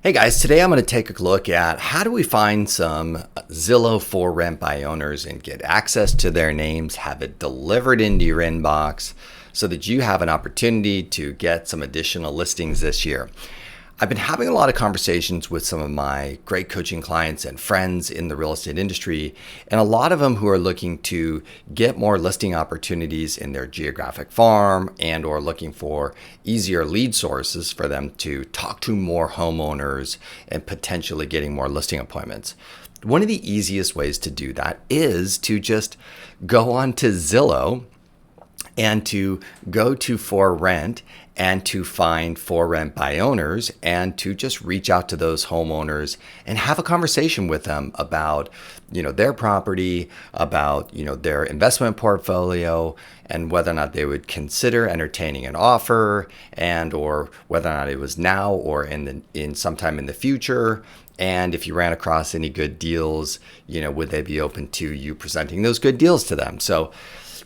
Hey guys, today I'm going to take a look at how do we find some Zillow for rent by owners and get access to their names, have it delivered into your inbox so that you have an opportunity to get some additional listings this year. I've been having a lot of conversations with some of my great coaching clients and friends in the real estate industry, and a lot of them who are looking to get more listing opportunities in their geographic farm and or looking for easier lead sources for them to talk to more homeowners and potentially getting more listing appointments. One of the easiest ways to do that is to just go on to Zillow and to go to for rent and to find for rent by owners and to just reach out to those homeowners and have a conversation with them about, their property, about, their investment portfolio and whether or not they would consider entertaining an offer and or whether or not it was now or in sometime in the future. And if you ran across any good deals, would they be open to you presenting those good deals to them? So,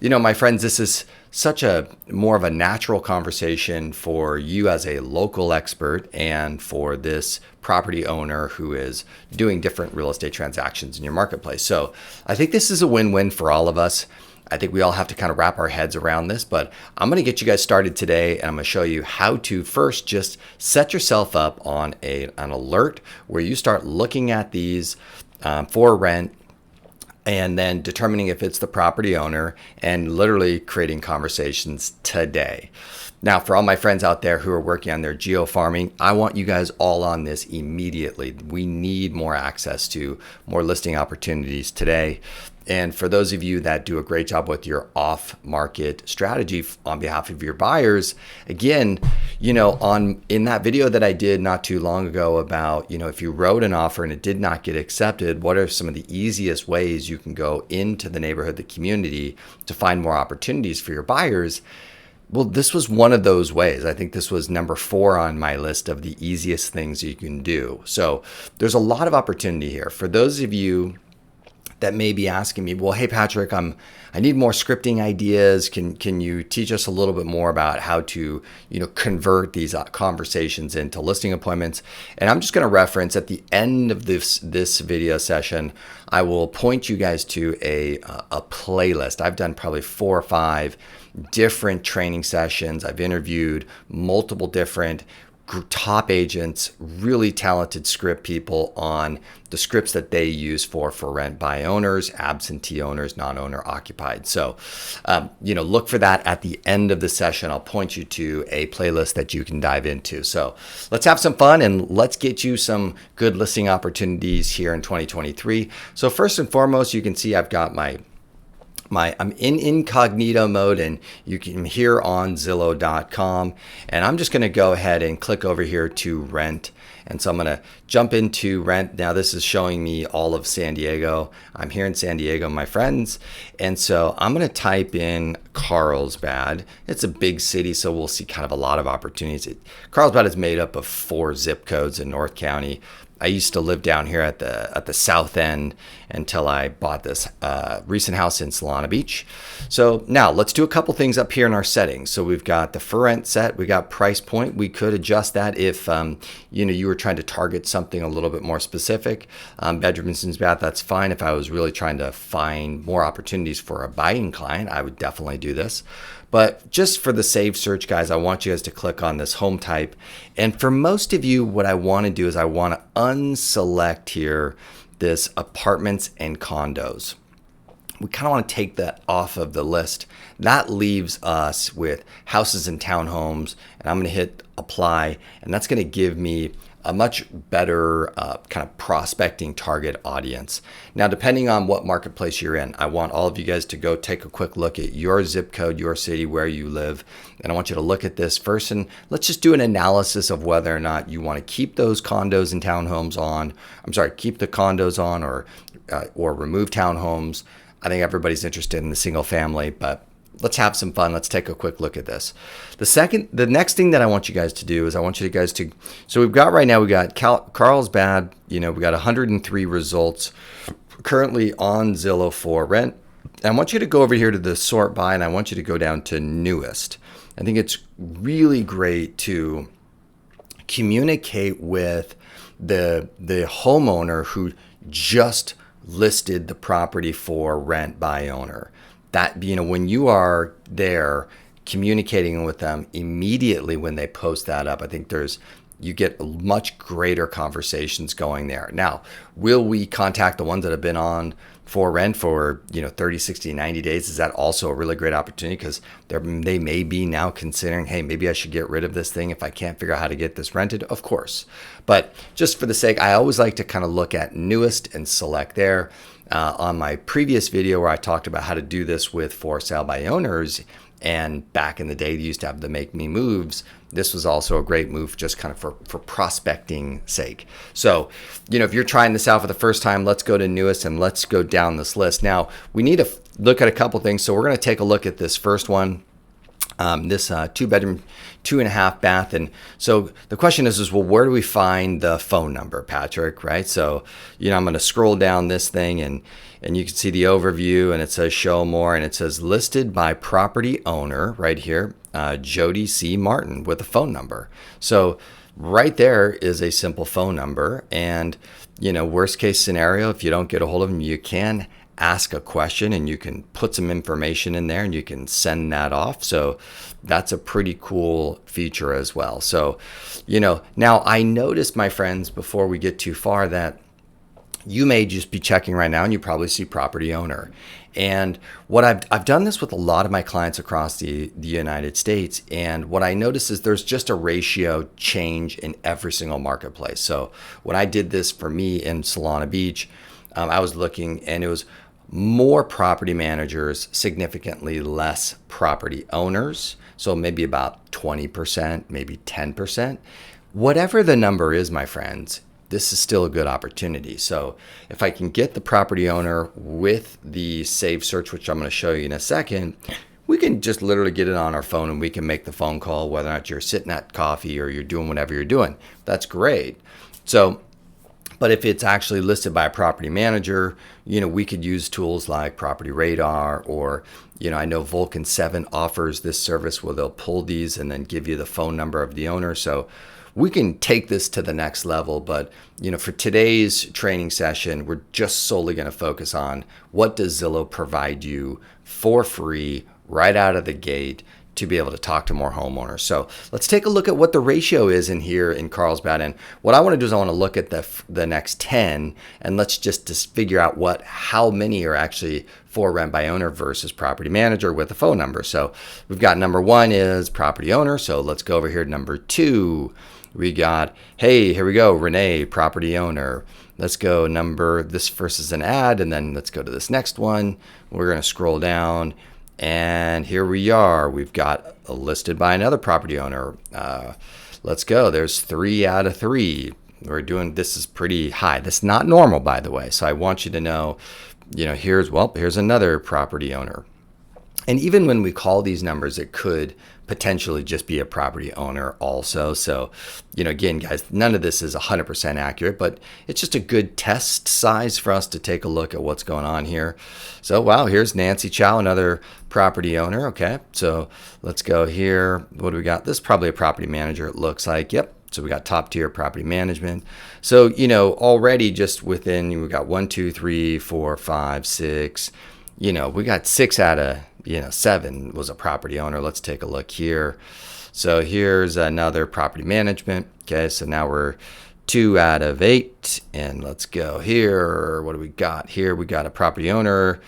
my friends, this is such a more of a natural conversation for you as a local expert and for this property owner who is doing different real estate transactions in your marketplace. So I think this is a win-win for all of us. I think we all have to kind of wrap our heads around this, but I'm going to get you guys started today and I'm going to show you how to first just set yourself up on an alert where you start looking at these for rent and then determining if it's the property owner and literally creating conversations today. Now, for all my friends out there who are working on their geo farming, I want you guys all on this immediately. We need more access to more listing opportunities today. And for those of you that do a great job with your off-market strategy on behalf of your buyers, again, in that video that I did not too long ago about, if you wrote an offer and it did not get accepted, what are some of the easiest ways you can go into the neighborhood, the community to find more opportunities for your buyers? Well, this was one of those ways. I think this was number 4 on my list of the easiest things you can do. So there's a lot of opportunity here. For those of you that may be asking me, well, hey, Patrick, I need more scripting ideas. Can you teach us a little bit more about how to, convert these conversations into listing appointments? And I'm just going to reference at the end of this video session, I will point you guys to a playlist. I've done probably 4 or 5 different training sessions. I've interviewed multiple different top agents, really talented script people on the scripts that they use for rent by owners, absentee owners, non-owner occupied. So, look for that at the end of the session. I'll point you to a playlist that you can dive into. So let's have some fun and let's get you some good listing opportunities here in 2023. So first and foremost, you can see I've got I'm in incognito mode and you can hear on Zillow.com, and I'm just going to go ahead and click over here to rent. And so I'm going to jump into rent. Now this is showing me all of San Diego. I'm here in San Diego, my friends. And so I'm going to type in Carlsbad. It's a big city, so we'll see kind of a lot of opportunities. Carlsbad is made up of 4 zip codes in North County. I used to live down here at the south end until I bought this recent house in Solana Beach. So now let's do a couple things up here in our settings. So we've got the for rent set, we got price point. We could adjust that if you were trying to target something a little bit more specific. Bedrooms and bath, that's fine. If I was really trying to find more opportunities for a buying client, I would definitely do this. But just for the save search, guys, I want you guys to click on this home type. And for most of you, what I want to do is I want to unselect here this apartments and condos. We kind of want to take that off of the list. That leaves us with houses and townhomes. And I'm going to hit apply. And that's going to give me a much better kind of prospecting target audience. Now, depending on what marketplace you're in, I want all of you guys to go take a quick look at your zip code, your city, where you live. And I want you to look at this first and let's just do an analysis of whether or not you want to keep those condos and townhomes on. Keep the condos on or remove townhomes. I think everybody's interested in the single family, but let's have some fun. Let's take a quick look at this. The next thing that I want you guys to do is so we've got right now, we got Carlsbad, we got 103 results currently on Zillow for rent. And I want you to go over here to the sort by, and I want you to go down to newest. I think it's really great to communicate with the homeowner who just listed the property for rent by owner. That, when you are there communicating with them immediately when they post that up, I think you get much greater conversations going there. Now, will we contact the ones that have been on for rent for 30, 60, 90 days? Is that also a really great opportunity? Because they may be now considering, hey, maybe I should get rid of this thing if I can't figure out how to get this rented. Of course. But just for the sake, I always like to kind of look at newest and select there. On my previous video where I talked about how to do this with for sale by owners, and back in the day they used to have the make me moves, this was also a great move just kind of for prospecting sake. So, if you're trying this out for the first time, let's go to newest and let's go down this list. Now, we need to look at a couple things. So we're going to take a look at this first one. This 2-bedroom, 2.5 bath. And so the question is, well, where do we find the phone number, Patrick, right? So, I'm going to scroll down this thing and you can see the overview and it says show more and it says listed by property owner right here, Jody C. Martin with a phone number. So right there is a simple phone number. And, worst case scenario, if you don't get a hold of them, you can ask a question and you can put some information in there and you can send that off. So that's a pretty cool feature as well. So, now I noticed, my friends, before we get too far, that you may just be checking right now and you probably see property owner. And what I've done this with a lot of my clients across the United States. And what I noticed is there's just a ratio change in every single marketplace. So when I did this for me in Solana Beach, I was looking and it was more property managers, significantly less property owners. So maybe about 20%, maybe 10%. Whatever the number is, my friends, this is still a good opportunity. So if I can get the property owner with the save search, which I'm going to show you in a second, we can just literally get it on our phone and we can make the phone call, whether or not you're sitting at coffee or you're doing whatever you're doing. That's great. So, but if it's actually listed by a property manager, we could use tools like Property Radar, or, I know Vulcan 7 offers this service where they'll pull these and then give you the phone number of the owner. So we can take this to the next level. But, for today's training session, we're just solely going to focus on what does Zillow provide you for free right out of the gate to be able to talk to more homeowners. So let's take a look at what the ratio is in here in Carlsbad. And what I want to do is I want to look at the next 10 and let's just figure out how many are actually for rent by owner versus property manager with a phone number. So we've got number 1 is property owner. So let's go over here to number 2. We got, hey, here we go, Renee, property owner. Let's go this first is an ad, and then let's go to this next one. We're going to scroll down. And here we are. We've got listed by another property owner. Let's go. There's 3 out of 3. This is pretty high. That's not normal, by the way. So I want you to know, here's another property owner. And even when we call these numbers, it could potentially just be a property owner also. So, again, guys, none of this is 100% accurate, but it's just a good test size for us to take a look at what's going on here. So, wow, here's Nancy Chow, another property owner. Okay, so let's go here. What do we got? This is probably a property manager, it looks like. Yep. So we got top tier property management. So, already just within, we got 1, 2, 3, 4, 5, 6. We got 6 out of 7 was a property owner. Let's take a look here. So here's another property management. Okay, so now we're 2 out of 8. And let's go here. What do we got here? We got a property owner,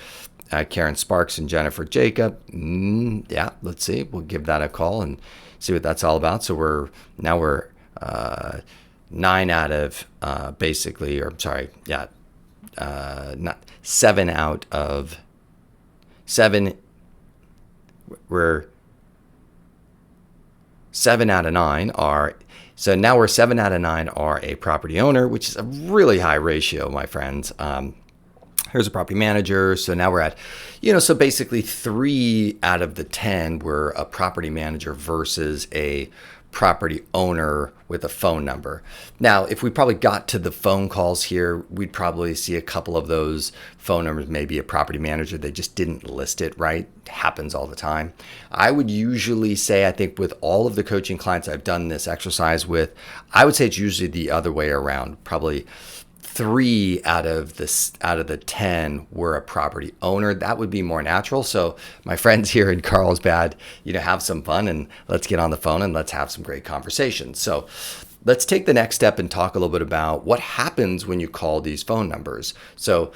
Karen Sparks and Jennifer Jacob. Yeah, let's see. We'll give that a call and see what that's all about. So we're 9 out of not 7 out of 7. We're 7 out of 9 are, so now we're 7 out of 9 are a property owner, which is a really high ratio, my friends. Here's a property manager. So now we're at, so basically 3 out of the 10 were a property manager versus a property owner with a phone number. Now, if we probably got to the phone calls here, we'd probably see a couple of those phone numbers, maybe a property manager, they just didn't list it right. It happens all the time. I would usually say, I think with all of the coaching clients I've done this exercise with, I would say it's usually the other way around. Probably 3 out of the 10 were a property owner. That would be more natural. So my friends here in Carlsbad, have some fun and let's get on the phone and let's have some great conversations. So let's take the next step and talk a little bit about what happens when you call these phone numbers. So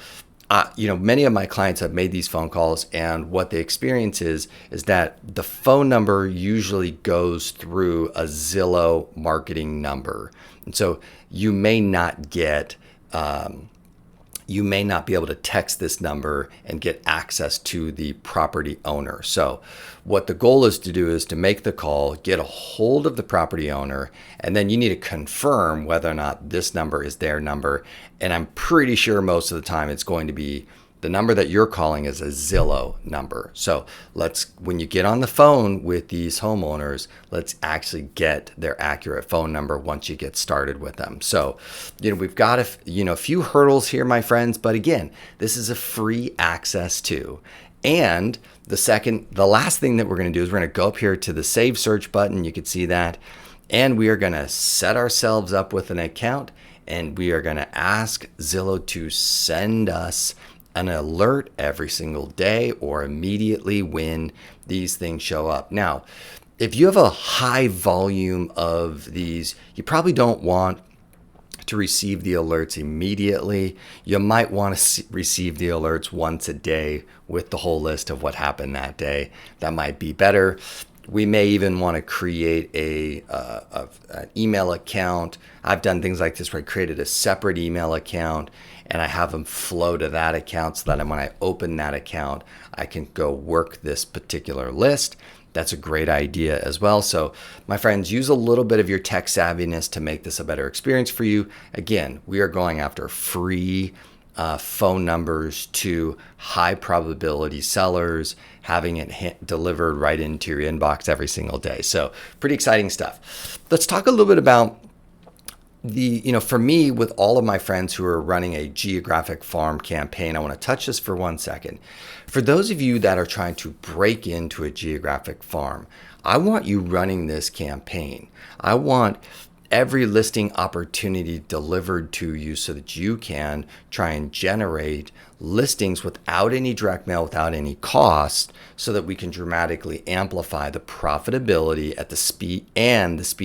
many of my clients have made these phone calls, and what they experience is that the phone number usually goes through a Zillow marketing number. And so you may not be able to text this number and get access to the property owner. So what the goal is to do is to make the call, get a hold of the property owner, and then you need to confirm whether or not this number is their number. And I'm pretty sure most of the time it's going to be the number that you're calling is a Zillow number. So when you get on the phone with these homeowners, let's actually get their accurate phone number once you get started with them. So, we've got a few hurdles here, my friends, but again, this is a free access to. And the last thing that we're going to do is we're going to go up here to the Save Search button. You can see that. And we are going to set ourselves up with an account, and we are going to ask Zillow to send us an alert every single day or immediately when these things show up. Now, if you have a high volume of these, you probably don't want to receive the alerts immediately. You might want to receive the alerts once a day with the whole list of what happened that day. That might be better. We may even want to create an email account. I've done things like this where I created a separate email account and I have them flow to that account so that when I open that account, I can go work this particular list. That's a great idea as well. So my friends, use a little bit of your tech savviness to make this a better experience for you. Again, we are going after free phone numbers to high probability sellers, having it delivered right into your inbox every single day. So pretty exciting stuff. Let's talk a little bit about for me, with all of my friends who are running a geographic farm campaign, I want to touch this for 1 second. For those of you that are trying to break into a geographic farm, I want you running this campaign. I want every listing opportunity delivered to you so that you can try and generate listings without any direct mail, without any cost, so that we can dramatically amplify the profitability at the speed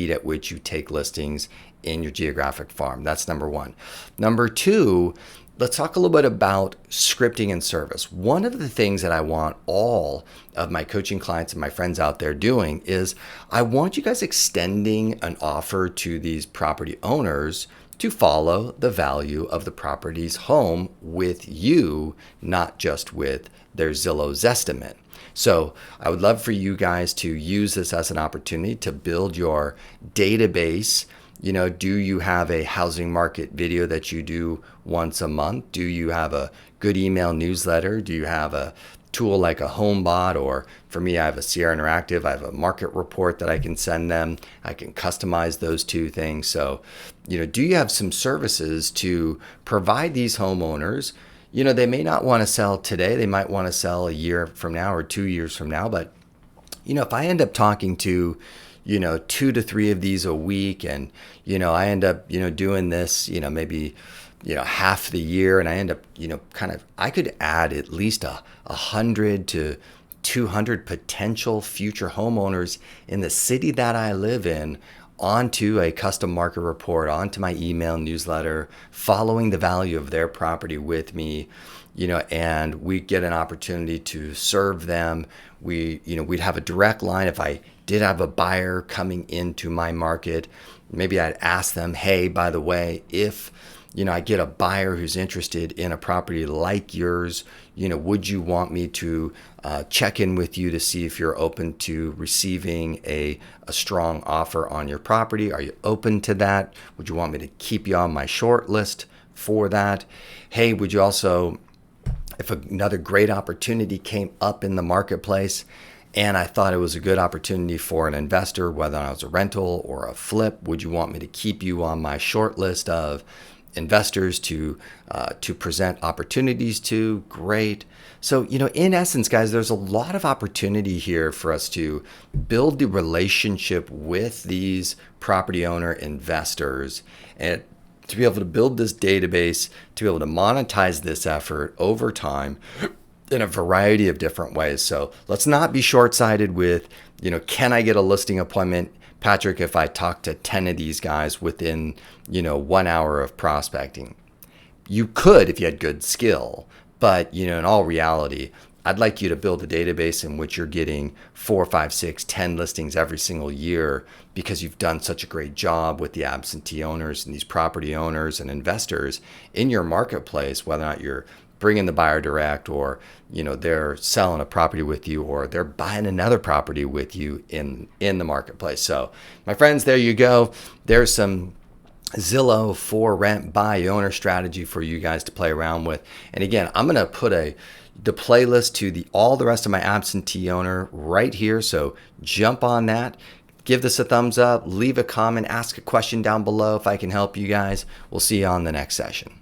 at which you take listings in your geographic farm. That's number one. Number two, let's talk a little bit about scripting and service. One of the things that I want all of my coaching clients and my friends out there doing is I want you guys extending an offer to these property owners to follow the value of the property's home with you, not just with their Zillow Zestimate. So I would love for you guys to use this as an opportunity to build your database. Do you have a housing market video that you do once a month? Do you have a good email newsletter? Do you have a tool like a HomeBot? Or for me, I have a Sierra Interactive. I have a market report that I can send them. I can customize those two things. So, do you have some services to provide these homeowners? They may not want to sell today. They might want to sell a year from now or 2 years from now. But, if I end up talking to 2 to 3 of these a week, and I end up doing this maybe half the year, and I end up I could add at least 100 to 200 potential future homeowners in the city that I live in onto a custom market report, onto my email newsletter, following the value of their property with me, and we get an opportunity to serve them. We'd have a direct line. If I did have a buyer coming into my market, maybe I'd ask them, hey, by the way, if I get a buyer who's interested in a property like yours, would you want me to check in with you to see if you're open to receiving a strong offer on your property? Are you open to that? Would you want me to keep you on my short list for that? Hey, would you also, if another great opportunity came up in the marketplace And I thought it was a good opportunity for an investor, whether I was a rental or a flip. Would you want me to keep you on my short list of investors to present opportunities to? Great. So, in essence, guys, there's a lot of opportunity here for us to build the relationship with these property owner investors and to be able to build this database, to be able to monetize this effort over time in a variety of different ways. So let's not be short-sighted with, can I get a listing appointment, Patrick, if I talk to 10 of these guys within, 1 hour of prospecting? You could if you had good skill, but, in all reality, I'd like you to build a database in which you're getting 4, 5, 6, 10 listings every single year because you've done such a great job with the absentee owners and these property owners and investors in your marketplace, whether or not you're bringing the buyer direct or, they're selling a property with you or they're buying another property with you in the marketplace. So my friends, there you go. There's some Zillow for rent by owner strategy for you guys to play around with. And again, I'm going to put the playlist to all the rest of my absentee owner right here. So jump on that. Give this a thumbs up, leave a comment, ask a question down below if I can help you guys. We'll see you on the next session.